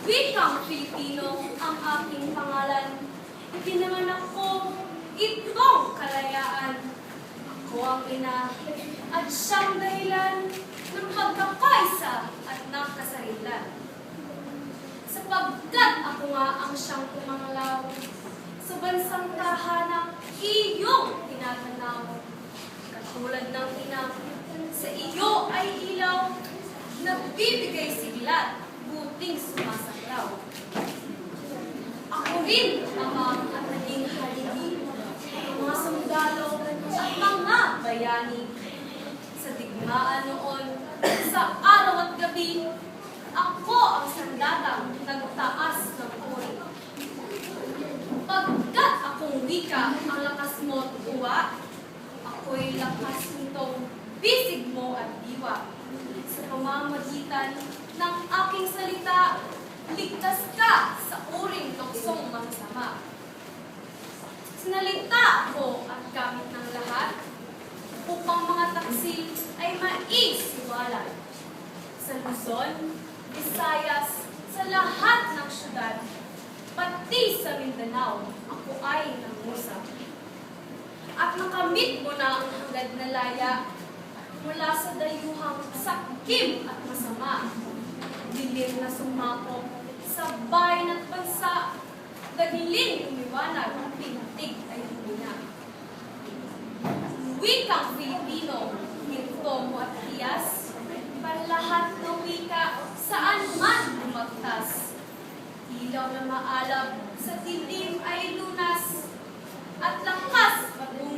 Wikang Filipino ang aking pangalan. Ipinanganak ko itong kalayaan. Ako ang ina at siyang dahilan ng pagkakaisa at ng kasarilan. Sapagkat ako nga ang siyang tumanglaw sa bansang tahanang iyong tinatanaw. Katulad ng ina, sa iyo ay ilaw, nagbibigay sigla, buting sumasaklaw. Ako rin, Ama, at naging haligi, ang mga sundalo at mga bayani. Sa digmaan noon, sa araw at gabi, ako ang sandatang nagtaas ng uri. Pagkat akong wika ang lakas mo't uwa, ako'y lakas nitong bisig mo at diwa. Sa pamamagitan ng aking salita, ligtas ka sa uring tuksong magsama. Sinalita ako at gamit ng lahat upang mga taksil ay maisiwalat. Sa Luzon, Visayas, sa lahat ng syudad, pati sa Mindanao, ako ay nangusap. At nakamit mo na ang hangad na laya mula sa dayuhang sakim at masama. Dilim na sumako sa bayan at bansa, dahiling umiwanag, pintig ay humina. Wikang Filipino, ginto mo at hiyas, para lahat ng wika saan man lumagtas. Ilaw na maalab sa dilim ay lunas, at lakas patungo